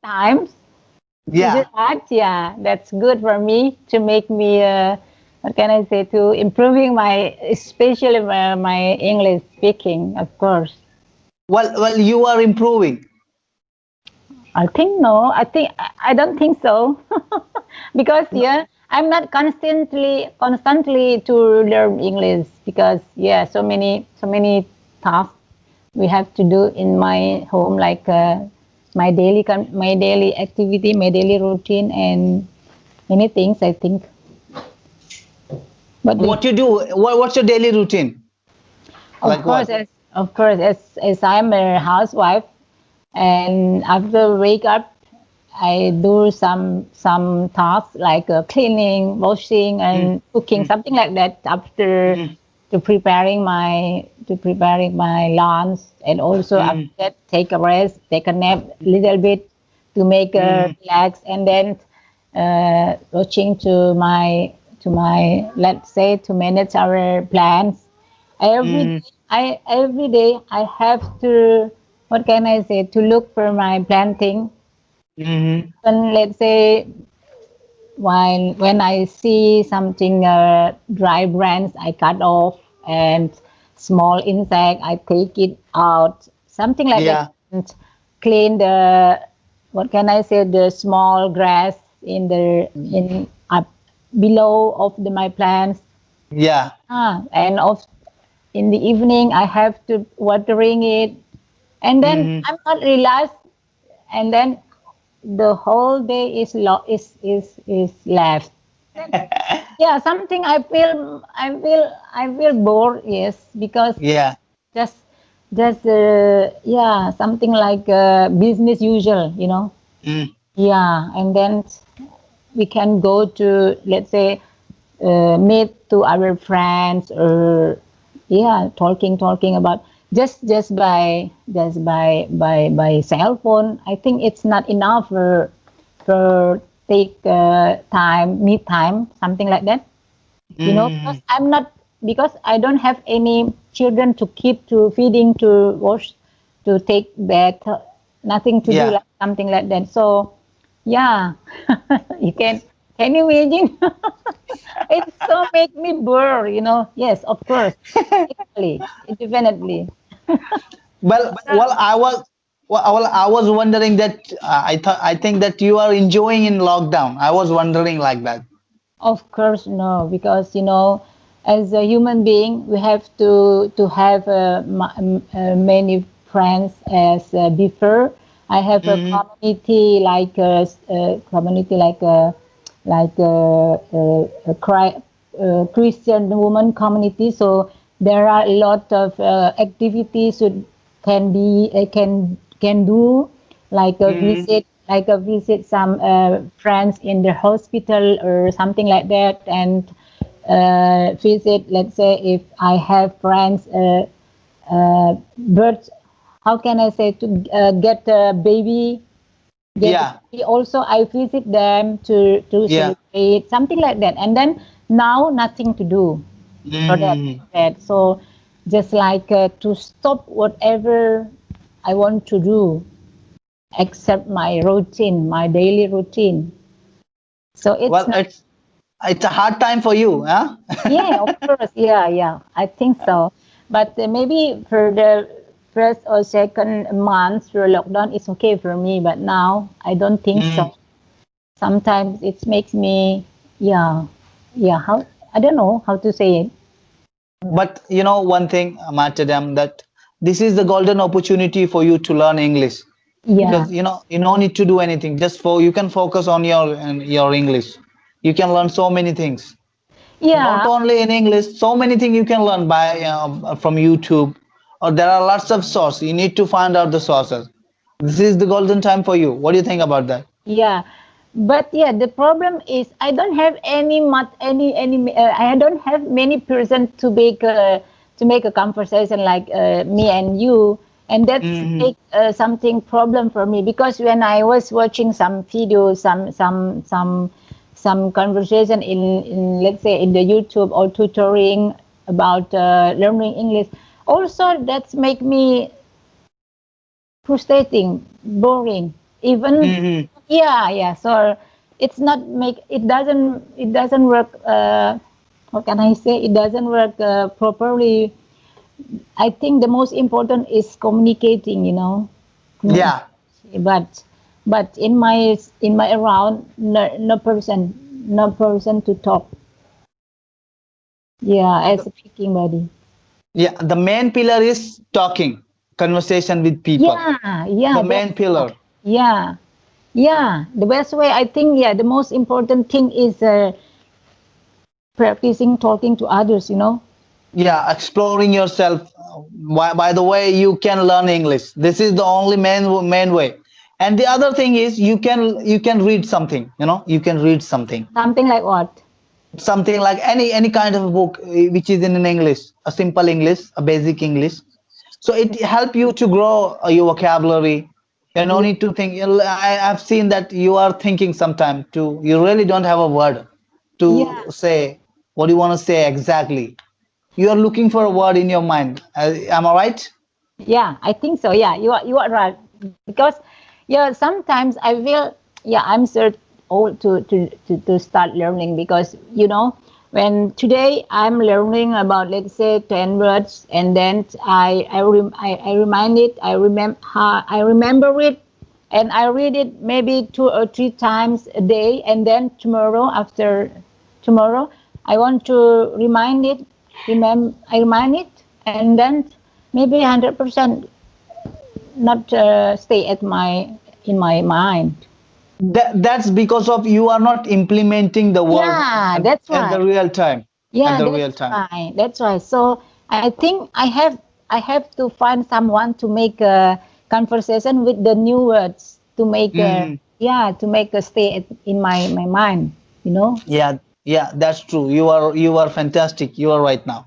times to do Yeah. that. Yeah, that's good for me to make me, what can I say, to improving my, especially my English speaking, of course. Well, you are improving. I think no. I don't think so, because No. yeah, I'm not constantly to learn English because yeah, so many tasks we have to do in my home, like my daily activity, my daily routine, and many things. I think. But What you do? What's your daily routine? of Like course, what? as I'm a housewife, and after wake up I do some tasks like cleaning, washing, Mm, and cooking, mm, something like that. After mm, to preparing my lunch, and also after mm, that take a rest, take a nap a little bit to make mm, relax, and then watching to my, let's say, to manage our plans. Every mm, day, every day I have to, what can I say, to look for my planting. mm, And let's say, while when I see something dry branch, I cut off, and small insect, I take it out, something like that, yeah. and clean the, what can I say, the small grass in up below of my plants. Yeah. And in the evening I have to watering it, and then Mm. I'm not relaxed, and then the whole day is left. Yeah, something I feel bored, yes, because Yeah. just yeah, something like business usual. Mm. Yeah, and then we can go to, let's say, meet to our friends, or yeah, talking about, just by cell phone. I think it's not enough for take time, me time, something like that. Because Mm. I don't have any children to keep, to feeding, to wash, to take bath, nothing to do, Yeah. like something like that. So yeah, you can you imagine? It so make me bored. Yes, of course, definitely, definitely. Well, I was wondering that I think that you are enjoying in lockdown. I was wondering like that. Of course, no, because as a human being, we have to have many friends as before. I have a Mm. community like a Christian woman community. So there are a lot of activities you can do, like a Mm. visit some friends in the hospital or something like that, and visit, let's say, if I have friends birth, how can I say, to get a baby, Yeah. also I visit them to Yeah. celebrate, something like that. And then now nothing to do for that, Mm. so just like to stop whatever I want to do, except my daily routine. So it's Well, not, it's a hard time for you, huh? yeah, of course, yeah, yeah, I think so. But maybe for the first or second month through lockdown, it's okay for me. But now I don't think Mm. so. Sometimes it makes me, yeah, yeah. How, I don't know how to say it. But you know one thing, Matadam, that this is the golden opportunity for you to learn English Yeah, because you don't need to do anything. Just for you can focus on your English. You can learn so many things. Not yeah. only in English, so many things you can learn by from YouTube, or there are lots of sources. You need to find out the sources. This is the golden time for you. What do you think about that? Yeah, but yeah, the problem is I don't have I don't have many person to make a conversation like me and you, and that's Hmm. make something problem for me, because when I was watching some videos, some conversation in, let's say, in the YouTube, or tutoring about learning English, also that's make me frustrating, boring. even Hmm. yeah. So it doesn't work. What can I say? It doesn't work properly. I think the most important is communicating. Commu- Yeah. but in my around, no person to talk. Yeah, as a speaking body. Yeah. The main pillar is talking, conversation with people. Yeah, The that's main pillar. yeah, yeah. The best way, I think, yeah, the most important thing is practicing talking to others. Yeah, exploring yourself. By the way, you can learn English. This is the only main way. And the other thing is you can read something. You can read something. Something like what? Something like any kind of book which is in English, a simple English, a basic English. So it help you to grow your vocabulary. You no Yeah, need to think. I've seen that you are thinking sometime too. You really don't have a word yeah, to say what you want to say exactly. You are looking for a word in your mind. Am I right? yeah. I think so. Yeah, you are right. Because yeah, sometimes I feel, yeah, I'm so old to start learning, because when today I'm learning about, let's say, 10 words, and then I remind it, I remember it, and I read it maybe 2 or 3 times a day, and then tomorrow, after tomorrow, I want to I remind it, and then maybe 100% not stay in my mind. That's because of you are not implementing the word Yeah, at, that's at the right. real time. At Yeah, the real that's time. right. That's right. So I think I have to find someone to make a conversation with the new words, to make a Mhm. yeah, to make a stay in my mind. You know. Yeah, yeah, that's true. You are fantastic. You are right now.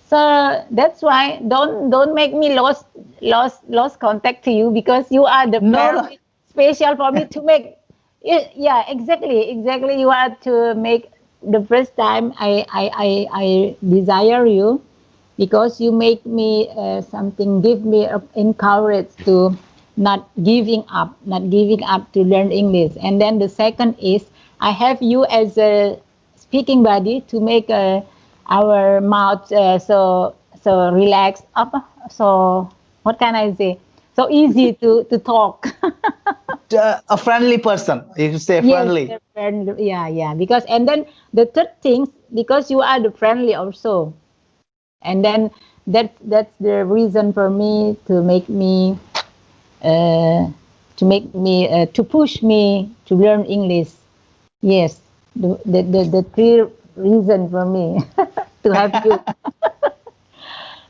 So that's why don't make me lost contact to you, because you are the No, no. very special for me to make. Yeah, exactly. You are to make the first time I desire you, because you make me something, give me encourage to not giving up to learn English. And then the second is, I have you as a speaking buddy to make our mouth so relaxed up, so what can I say, so easy to talk. A friendly person. You say Yes, friendly. the friend, yeah, because, and then the third thing, because you are the friendly also, and then that's the reason for me uh, to push me to learn English. Yes, the three reason for me to have you,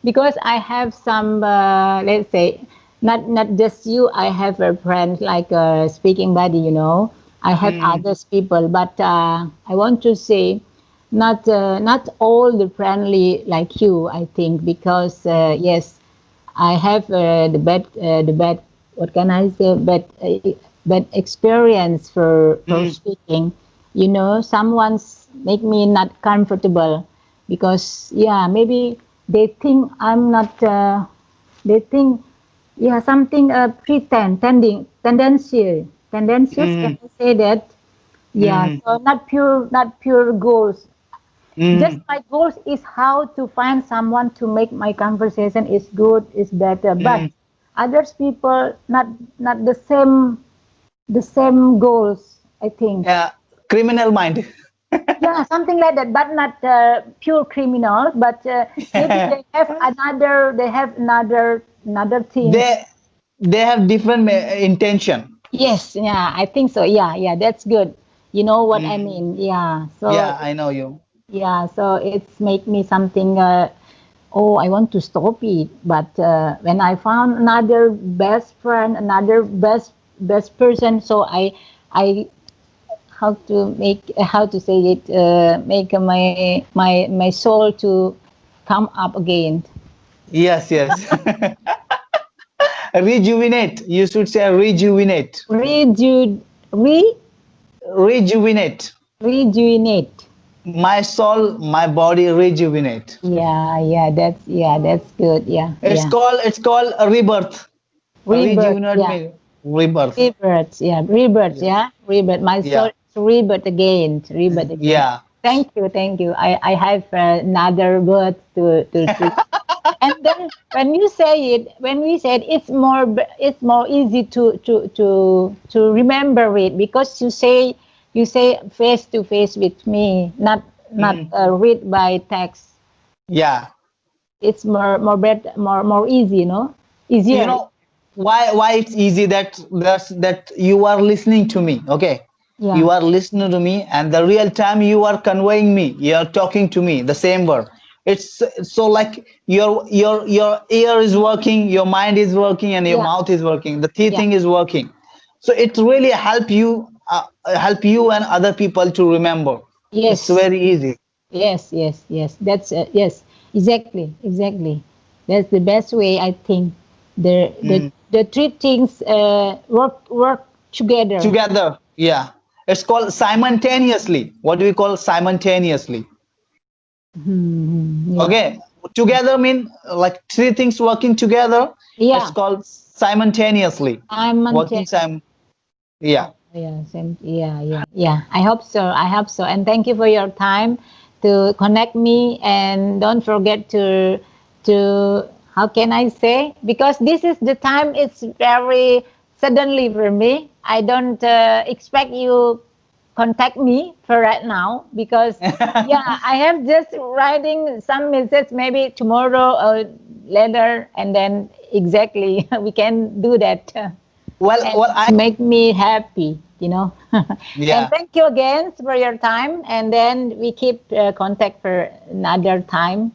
because I have some, let's say, not just you. I have a friend like a speaking buddy. I have Hmm. others people, but I want to say, not all the friendly like you, I think, because yes, I have the bad, what can I say, bad experience for Hmm. speaking. Someone's make me not comfortable, because yeah, maybe they think I'm not. They think, yeah, something tendencies. Can Hmm. I say that? Yeah, Hmm. so not pure goals. Just Hmm. my goals is how to find someone to make my conversation is good, is better. Hmm. But others people not the same goals, I think. Yeah, criminal mind. Yeah, something like that, but not pure criminal. But maybe they have another things. they they have different intention. Yes, yeah, I think so. Yeah, that's good. You know what I Hmm. mean? Yeah. So Yeah, I know you. yeah, so it's make me something. Oh, I want to stop it. But when I found another best friend, another best person, so I how to say it, make my soul to come up again. Yes, yes. Rejuvenate. You should say rejuvenate. Reju re Rejuvenate. rejuvenate. My soul, my body rejuvenate. Yeah, that's good. Yeah, It's yeah. called a rebirth. Rebirth. Rejuvenate Yeah, me. rebirth. Rebirth, yeah, rebirth, Yes. yeah, rebirth. My soul Yeah. is rebirth again, rebirth again. Yeah. Thank you, thank you. I have another word to see. And then when you say it, when we said it's more easy to remember it because you say face to face with me, not Mhm. read by text. Yeah. It's more easy, no, You easier. know why it's easy, that you are listening to me, okay? Yeah, You are listening to me, and the real time you are conveying me, you are talking to me the same word. It's so like your ear is working, your mind is working, and your yeah, mouth is working, the three yeah. thing is working. So it really help you and other people to remember. It's Yes, very easy. yes, yes, yes. That's yes, exactly, exactly. That's the best way I think. Mm. The three things work together. Together, yeah. It's called simultaneously. What do we call simultaneously? Yeah, Okay, together mean like three things working together. It's yeah. called simultaneously. I'm Working Montana. sim. Yeah. Yeah, same. Yeah, yeah, yeah. I hope so. I hope so. And thank you for your time to connect me. And don't forget to how can I say? Because this is the time. It's very suddenly for me. I don't expect you contact me for right now because yeah, I have just writing some message maybe tomorrow or later, and then exactly we can do that. And Well, I make me happy, you know. And yeah. thank you again for your time. And then we keep contact for another time.